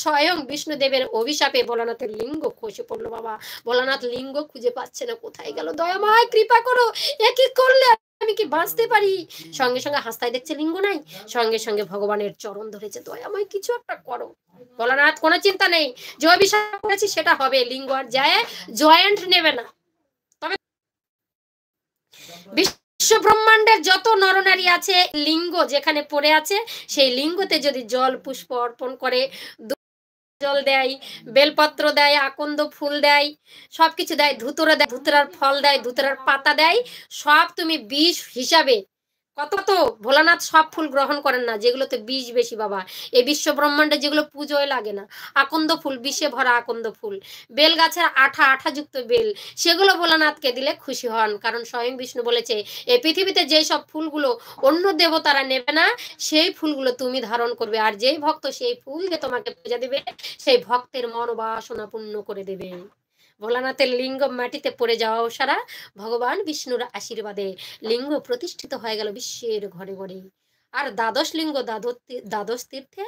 স্বয়ং বিষ্ণুদেবের অভিশাপে ভোলানাথের লিঙ্গ খসে পড়লো বাবা। ভোলানাথ লিঙ্গ খুঁজে পাচ্ছে না, কোথায় গেল? দয়াময় কৃপা করো, এ কি করলে, আমি কি বাঁচতে পারি? সঙ্গে সঙ্গে হাসতায় দেখছে লিঙ্গ নাই, সঙ্গে সঙ্গে ভগবানের চরণ ধরেছে, দয়াময় কিছু একটা করো। ভোলানাথ কোনো চিন্তা নেই, যে অভিশাপ করেছি সেটা হবে, লিঙ্গ আর যায় জয়েন্ট নেবে না। তবে বিশ্ব ব্রহ্মাণ্ডের যত নরনারী আছে, লিঙ্গ যেখানে পড়ে আছে সেই লিঙ্গতে যদি জল পুষ্প অর্পণ করে, জল দেয়, বেলপত্র দেয়, আকন্দ ফুল দেয়, সবকিছু দেয়, ধুতরা দেয়, ধুতরার ফল দেয়, ধুতরার পাতা দেয়, সব তুমি বিষ হিসাবে, কত তো ভোলানাথ সব ফুল গ্রহণ করেন না, যেগুলোতে বিষ বেশি বাবা। এই বিশ্ব ব্রহ্মাণ্ডে যেগুলো পুজোয় লাগে না, আকন্দ ফুল, বিষে ভরা আকন্দ ফুল, বেল গাছের আঠা আঠাযুক্ত বেল, সেগুলো ভোলানাথকে দিলে খুশি হন। কারণ স্বয়ং বিষ্ণু বলেছে, এই পৃথিবীতে যেই সব ফুলগুলো অন্য দেবতারা নেবে না, সেই ফুলগুলো তুমি ধারণ করবে, আর যেই ভক্ত সেই ফুল দিয়ে তোমাকে পূজা দিবে, সেই ভক্তের মনোবাসনা পূর্ণ করে দেবে। ভোলানাথের লিঙ্গ মাটিতে পড়ে যাওয়া সারা ভগবান বিষ্ণুর আশীর্বাদে লিঙ্গ প্রতিষ্ঠিত হয়ে গেল বিশ্বের ঘরে ঘরে। আর দ্বাদশ লিঙ্গ দ্বাদশ তীর্থে,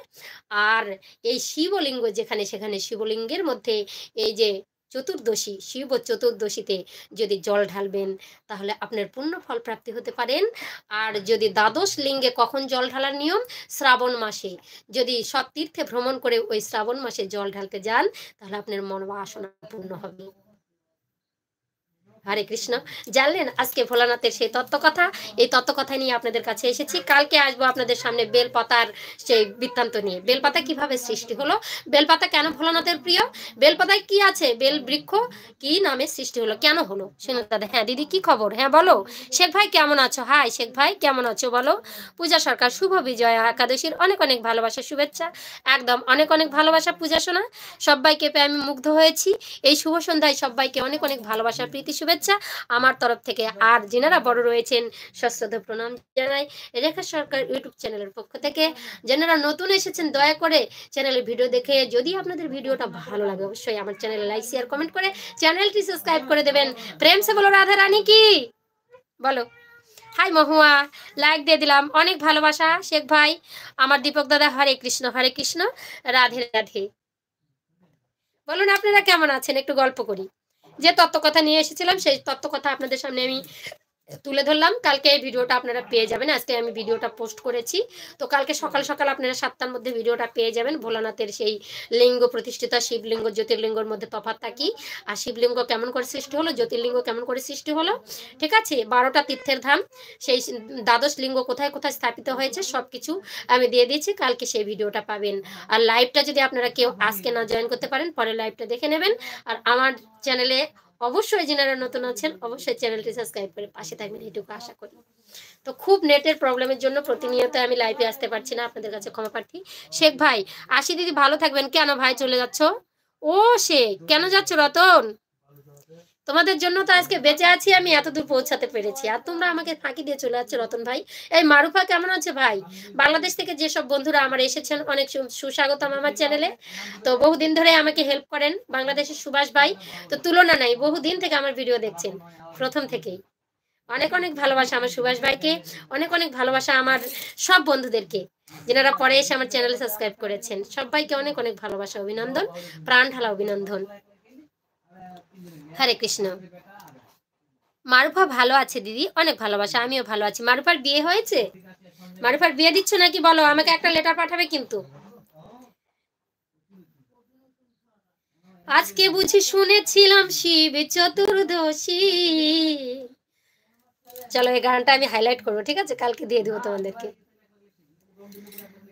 আর এই শিবলিঙ্গ যেখানে সেখানে শিবলিঙ্গের মধ্যে এই যে চতুর্দশী, শিব চতুর্দশীতে যদি জল ঢালবেন তাহলে আপনার পূর্ণ ফল প্রাপ্তি হতে পারেন। আর যদি দ্বাদশ লিঙ্গে কখন জল ঢালার নিয়ম, শ্রাবণ মাসে যদি সব তীর্থে ভ্রমণ করে ওই শ্রাবণ মাসে জল ঢালতে যান, তাহলে আপনার মনোবাসনা পূর্ণ হবে। হরে কৃষ্ণ। জানলেন আজকে ভোলানাথের সেই তত্ত্বকথা, এই তত্ত্বকথা নিয়ে আপনাদের কাছে এসেছি। কালকে আসবো আপনাদের সামনে বেলপাতার সেই বৃত্তান্ত নিয়ে। বেলপাতা কিভাবে সৃষ্টি হলো, বেলপাতা কেন ভোলানাথের প্রিয়, বেলপাতায় কি আছে, বেল বৃক্ষ কি নামে সৃষ্টি হলো, কেন হলো, শুনুন দাদা। হ্যাঁ দিদি কি খবর, হ্যাঁ বলো। শেখ ভাই কেমন আছো, হাই শেখ ভাই কেমন আছো বলো। পূজা সরকার শুভ বিজয়া একাদশীর অনেক অনেক ভালোবাসা শুভেচ্ছা। একদম অনেক অনেক ভালোবাসা পূজা শোনা, সবাইকে পেয়ে আমি মুগ্ধ হয়েছি। এই শুভ সন্ধ্যায় সবাইকে অনেক অনেক ভালোবাসা প্রীতি শুভেচ্ছা আমার তরফ থেকে। আর যারা বড় রয়েছেন সশ্রদ্ধ প্রণাম জানাই রেখা সরকার ইউটিউব চ্যানেলের পক্ষ থেকে। যারা নতুন এসেছেন দয়া করে চ্যানেলের ভিডিও দেখে, যদি আপনাদের ভিডিওটা ভালো লাগে অবশ্যই আমার চ্যানেলে লাইক শেয়ার কমেন্ট করে চ্যানেলটি সাবস্ক্রাইব করে দেবেন। প্রেম সে বলো রাধা রানী কি বলো। হাই মহুয়া, লাইক দিয়ে দিলাম, অনেক ভালোবাসা শেখ ভাই। আমার দীপক দাদা হরে কৃষ্ণ রাধে রাধে। বলুন আপনারা কেমন আছেন, একটু গল্প করি। যে তত্ত্বকথা নিয়ে এসেছিলাম সেই তত্ত্বকথা আপনাদের সামনে আমি তুলে ধরলাম। কালকে এই ভিডিওটা আপনারা পেয়ে যাবেন, আজকে আমি ভিডিওটা পোস্ট করেছি, তো কালকে সকাল সকাল আপনারা 7টার মধ্যে ভিডিওটা পেয়ে যাবেন। ভোলানাথের সেই লিঙ্গ প্রতিষ্ঠিত শিবলিঙ্গ জ্যোতির্লিঙ্গর মধ্যে তফাৎটা কি, আর শিবলিঙ্গ কেমন করে সৃষ্টি হলো, জ্যোতির্লিঙ্গ কেমন করে সৃষ্টি হলো, ঠিক আছে, 12টা তীর্থের ধাম, সেই দ্বাদশ লিঙ্গ কোথায় কোথায় স্থাপিত হয়েছে সব কিছু আমি দিয়ে দিয়েছি। কালকে সেই ভিডিওটা পাবেন। আর লাইভটা যদি আপনারা কেউ আজকে না জয়েন করতে পারেন, পরে লাইভটা দেখে নেবেন। আর আমার চ্যানেলে অবশ্যই যারা নতুন আছেন অবশ্যই চ্যানেলটি সাবস্ক্রাইব করে পাশে থাকবেন, এটুকু আশা করি। তো খুব নেটের প্রবলেমের জন্য প্রতিনিয়ত আমি লাইভে আসতে পারছি না, আপনাদের কাছে ক্ষমা প্রার্থী। শেখ ভাই আশি দিদি ভালো থাকবেন। কেন ভাই চলে যাচ্ছ, ও শেখ কেন যাচ্ছ রতন, তোমাদের জন্য তো আজকে বেঁচে আছি, আমি এত দূর পৌঁছাতে পেরেছি, আর তোমরা আমাকে ফাঁকি দিয়ে চলে যাচ্ছ রতন ভাই। এই মারুফা কেমন আছে ভাই, বাংলাদেশ থেকে যেসব বন্ধুরা আমার এসেছেন অনেক সুস্বাগতম আমার চ্যানেলে। তো বহুদিন ধরে আমাকে হেল্প করেন বাংলাদেশের সুভাষ ভাই, তো তুলনা নাই, বহুদিন থেকে আমার ভিডিও দেখছেন প্রথম থেকেই। অনেক অনেক ভালোবাসা আমার সুভাষ ভাইকে, অনেক অনেক ভালোবাসা আমার সব বন্ধুদেরকে যারা পরে এসে আমার চ্যানেলে সাবস্ক্রাইব করেছেন, সবাইকে অনেক অনেক ভালোবাসা, অভিনন্দন, প্রাণ ঢালা অভিনন্দন। হরে কৃষ্ণ। মারুফা ভালো আছে দিদি, অনেক ভালোবাসা, আমিও ভালো আছি। মারুফার বিয়ে হয়েছে, মারুফার বিয়ে দিচ্ছ নাকি বলো, আমাকে একটা লেটার পাঠাবে কিন্তু। আজকে বুঝি শুনেছিলাম শিব চতুর্দশী। চলো এই গানটা আমি হাইলাইট করবো, ঠিক আছে, কালকে দিয়ে দেবো তোমাদেরকে।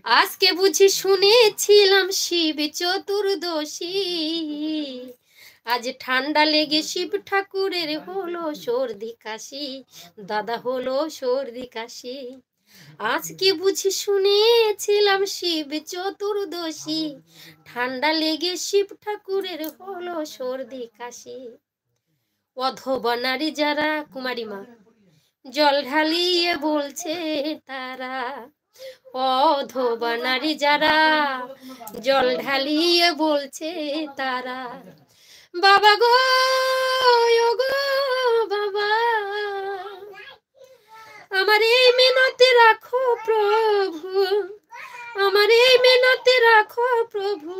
আজকে বুঝি শুনেছিলাম শিব চতুর্দশী, আজ ঠান্ডা লেগে শিব ঠাকুরের হলো সর্দি কাশি, দাদা হলো সর্দি কাশি। আজকে বুঝি শুনেছিলাম শিব চতুর্দশী, ঠান্ডা লেগে শিব ঠাকুরের হলো সর্দি কাশি। অধবা নারী যারা, কুমারী মা, জল ঢালিয়ে বলছে তারা, অধবা নারী যারা জল ঢালিয়ে বলছে তারা, বাবা গো গো বাবা, আমার এই মিনতি রাখো প্রভু, আমার এই মিনতি রাখো প্রভু।